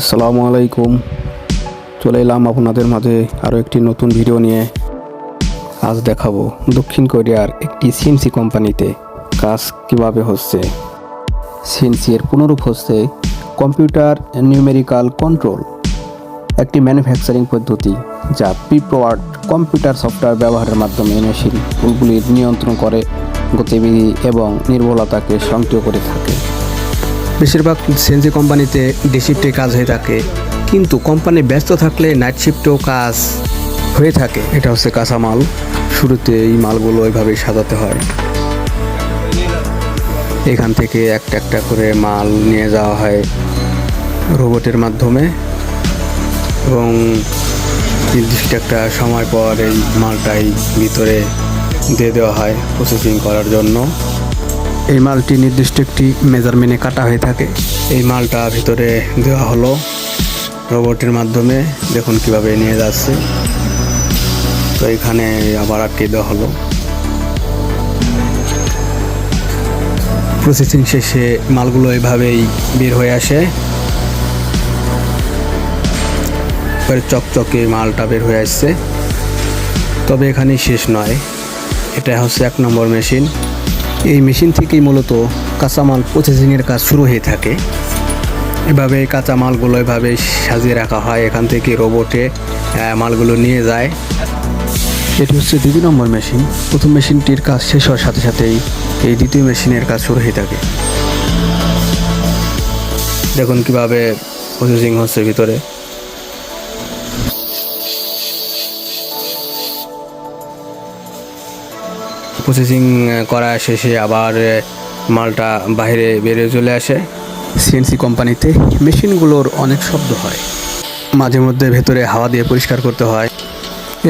আসসালামু আলাইকুম। চলে এলাম আপনাদের মাঝে আরও একটি নতুন ভিডিও নিয়ে। আজ দেখাবো দক্ষিণ কোরিয়ার একটি সিএনসি কোম্পানিতে কাজ কিভাবে হচ্ছে। সিএনসি এর পুনরূপ হচ্ছে কম্পিউটার নিউমেরিক্যাল কন্ট্রোল, একটি ম্যানুফ্যাকচারিং পদ্ধতি যা প্রিপ্রোয়ার্ড কম্পিউটার সফটওয়্যার ব্যবহারের মাধ্যমে মেশিন টুলগুলির নিয়ন্ত্রণ করে, গতিবিধি এবং নির্ভুলতাকে সক্রিয় করে থাকে। বেশিরভাগ সিএনসি কোম্পানিতে ডে শিফটে কাজ হয়ে থাকে, কিন্তু কোম্পানি ব্যস্ত থাকলে নাইট শিফটেও কাজ হয়ে থাকে। এটা হচ্ছে কাঁচামাল। শুরুতে এই মালগুলো ওইভাবেই সাজাতে হয়। এখান থেকে একটা একটা করে মাল নিয়ে যাওয়া হয় রোবটের মাধ্যমে এবং নির্দিষ্ট একটা সময় পর এই মালটাই ভিতরে দিয়ে দেওয়া হয় প্রসেসিং করার জন্য। এই মালটি নির্দিষ্ট একটি মেজারমেন্টে কাটা হয়ে থাকে। এই মালটা ভিতরে দেওয়া হলো রোবটের মাধ্যমে। দেখুন কিভাবে নিয়ে যাচ্ছে। তো এখানে আবার আটকে দেওয়া হলো। প্রসেসিং শেষে মালগুলো এভাবেই বের হয়ে আসে। চকচকে মালটা বের হয়ে আসছে। তবে এখানেই শেষ নয়, এটা হচ্ছে 1 নম্বর মেশিন। এই মেশিন থেকেই মূলত কাঁচামাল প্রসেসিংয়ের কাজ শুরু হয়ে থাকে। এভাবে কাঁচামালগুলো এভাবে সাজিয়ে রাখা হয়। এখান থেকে রোবটে মালগুলো নিয়ে যায়। এটি হচ্ছে 2 নম্বর মেশিন। প্রথম মেশিনটির কাজ শেষ হওয়ার সাথে সাথেই এই দ্বিতীয় মেশিনের কাজ শুরু হয়ে থাকে। দেখুন কিভাবে প্রসেসিং হচ্ছে ভিতরে। প্রসেসিং করা শেষে আবার মালটা বাইরে বেরিয়ে চলে আসে। সিএনসি কোম্পানিতে মেশিনগুলোর অনেক শব্দ হয়। মাঝে মধ্যে ভেতরে হাওয়া দিয়ে পরিষ্কার করতে হয়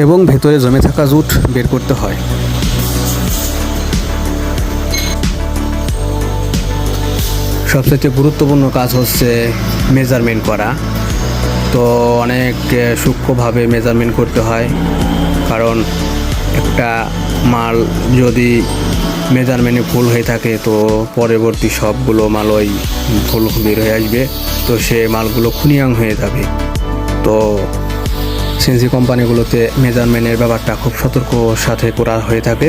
এবং ভেতরে জমে থাকা জুট বের করতে হয়। সবচেয়ে গুরুত্বপূর্ণ কাজ হচ্ছে মেজারমেন্ট করা। তো অনেক সূক্ষ্মভাবে মেজারমেন্ট করতে হয়, কারণ একটা মাল যদি মেজারমেন্টে ভুল হয়ে থাকে তো পরবর্তী সবগুলো মালই ভুল বের হয়ে আসবে। তো সে মালগুলো খুনিয়াং হয়ে যাবে। তো সিএনসি কোম্পানিগুলোতে মেজারমেন্টের ব্যাপারটা খুব সতর্কর সাথে করা হয়ে থাকে।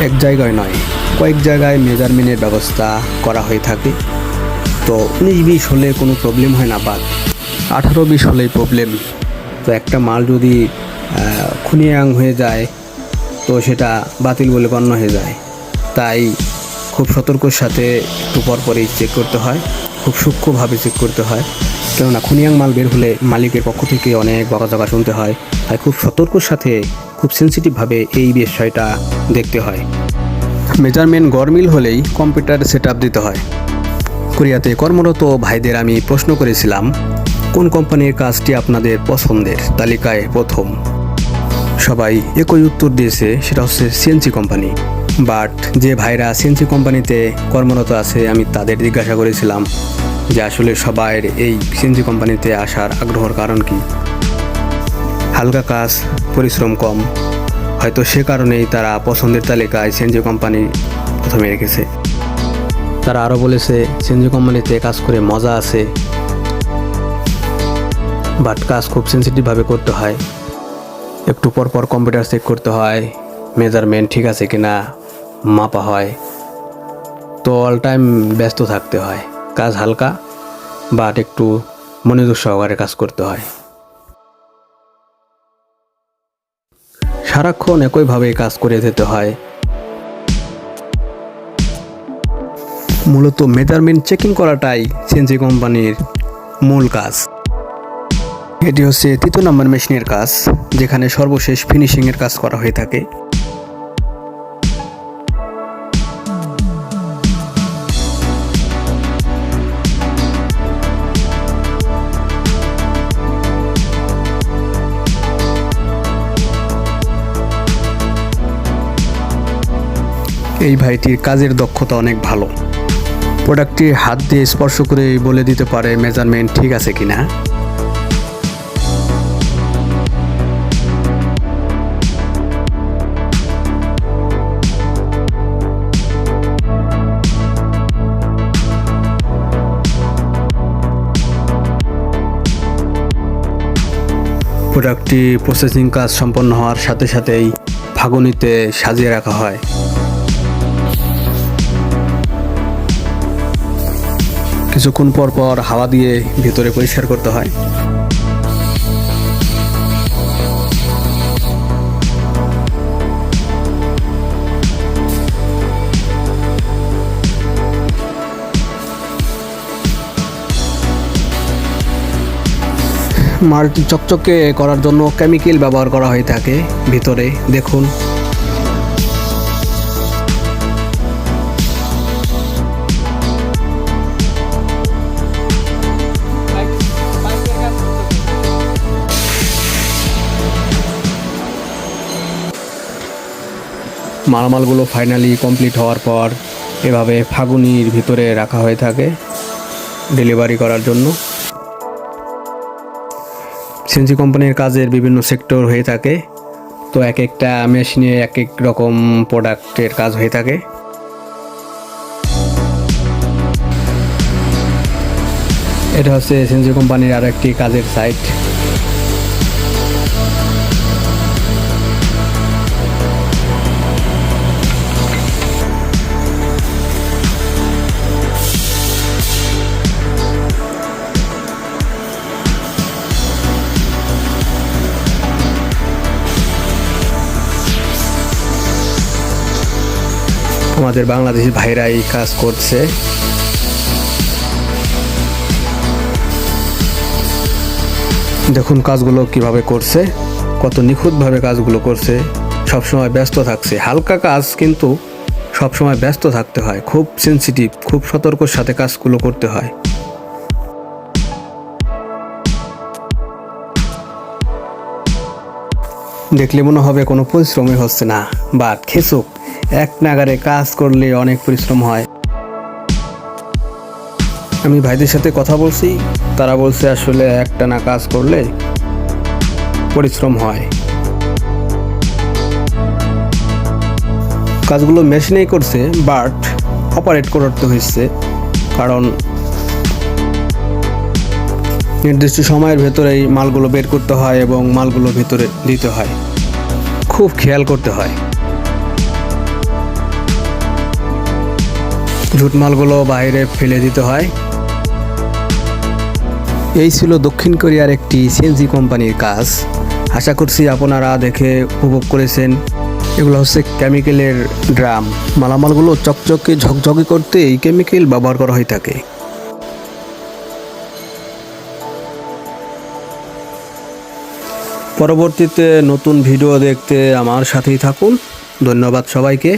এক জায়গায় নয়, কয়েক জায়গায় মেজারমেন্টের ব্যবস্থা করা হয়ে থাকে। তো 19-20 হলে কোনো প্রবলেম হয় না, বাট 18-20 হলেই প্রবলেম। তো একটা মাল যদি খুনিয়াং হয়ে যায় তো সেটা বাতিল বলে গণ্য হয়ে যায়। তাই খুব সতর্কর সাথে একটু পরপরই চেক করতে হয়, খুব সূক্ষ্মভাবে চেক করতে হয়। কেননা খুনিয়াং মাল বের হলে মালিকের পক্ষ থেকে অনেক বকাঝকা শুনতে হয়। তাই খুব সতর্কর সাথে খুব সেন্সিটিভভাবে এই বিষয়টা দেখতে হয়। মেজারমেন্ট গরমিল হলেই কম্পিউটার সেট আপ দিতে হয়। কোরিয়াতে কর্মরত ভাইদের আমি প্রশ্ন করেছিলাম, কোন কোম্পানির কাজটি আপনাদের পছন্দের তালিকায় প্রথম? সবাই একই উত্তর দিয়েছে, সেটা হচ্ছে সিএনসি কোম্পানি। বাট যে ভাইরা সিএনসি কোম্পানিতে কর্মরত আছে আমি তাদের জিজ্ঞাসা করেছিলাম যে আসলে সবার এই সিএনসি কোম্পানিতে আসার আগ্রহের কারণ কি। হালকা কাজ, পরিশ্রম কম, হয়তো সে কারণেই তারা পছন্দের তালিকায় সিএনসি কোম্পানি প্রথমে রেখেছে। তারা আরও বলেছে সিএনসি কোম্পানিতে কাজ করে মজা আছে, বাট কাজ খুব সেন্সিটিভভাবে করতে হয়। একটু পরপর কম্পিউটার চেক করতে হয়, মেজারমেন্ট ঠিক আছে কিনা মাপা হয়। তো অল টাইম ব্যস্ত থাকতে হয়। কাজ হালকা, বাট একটু মনোযোগ সহকারে কাজ করতে হয়। সারাক্ষণ একইভাবে কাজ করে যেতে হয়। মূলত মেজারমেন্ট চেকিং করাটাই সিএনসি কোম্পানির মূল কাজ। এটি হচ্ছে 3 নম্বর মেশিনের কাজ, যেখানে সর্বশেষ ফিনিশিংয়ের কাজ করা হয়ে থাকে। এই ভাইটির কাজের দক্ষতা অনেক ভালো। প্রোডাক্টটি হাত দিয়ে স্পর্শ করে বলে দিতে পারে মেজারমেন্ট ঠিক আছে কিনা। প্রোডাক্টটি প্রসেসিং কাজ সম্পন্ন হওয়ার সাথে সাথেই ফাগুনিতে সাজিয়ে রাখা হয়। কিছুক্ষণ পর পর হাওয়া দিয়ে ভিতরে পরিষ্কার করতে হয়। মালটি চকচকে করার জন্য কেমিক্যাল ব্যবহার করা হয়ে থাকে ভিতরে, দেখুন। মালামালগুলো ফাইনালি কমপ্লিট হওয়ার পর এভাবে ফাগুনির ভিতরে রাখা হয়ে থাকে ডেলিভারি করার জন্য। সিএনজি কোম্পানির কাজের বিভিন্ন সেক্টর হয়ে থাকে, তো এক একটা মেশিনে এক এক রকম প্রোডাক্টের কাজ হয়ে থাকে। এটা হচ্ছে সিএনজি কোম্পানির আরও একটি কাজের সাইট। আমাদের বাংলাদেশি ভাইরাই কাজ করছে। দেখুন কাজগুলো কিভাবে করছে, কত নিখুঁতভাবে কাজগুলো করছে। সবসময় ব্যস্ত থাকছে, হালকা কাজ কিন্তু সবসময় ব্যস্ত থাকতে হয়, খুব সেন্সিটিভ, খুব সতর্কর সাথে কাজগুলো করতে হয়। দেখলে মনে হবে কোনো পরিশ্রমই হচ্ছে না, বাট খেসুক, এক নাগারে কাজ করলে অনেক পরিশ্রম হয়। আমি ভাইদের সাথে কথা বলছি, তারা বলছে আসলে একটানা কাজ করলে পরিশ্রম হয়। কাজগুলো মেশিনেই করছে, বাট অপারেট করতে হয়েছে, কারণ নির্দিষ্ট সময়ের ভেতরেই মালগুলো বের করতে হয় এবং মালগুলো ভেতরে দিতে হয়, খুব খেয়াল করতে হয়। জুট মালগুলো বাইরে ফেলে দিতে হয়। এই ছিল দক্ষিণ কোরিয়ার একটি সিএনজি কোম্পানির কাজ। আশা করছি আপনারা দেখে উপভোগ করেছেন। এগুলো হচ্ছে কেমিক্যালের ড্রাম। মালামালগুলো চকচকে ঝকঝকে করতে এই কেমিক্যাল ব্যবহার করা হয়ে থাকে। পরবর্তীতে নতুন ভিডিও দেখতে আমার সাথেই থাকুন। ধন্যবাদ সবাইকে।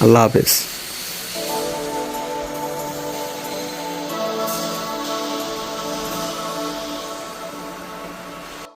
আল্লাহ হাফেজ।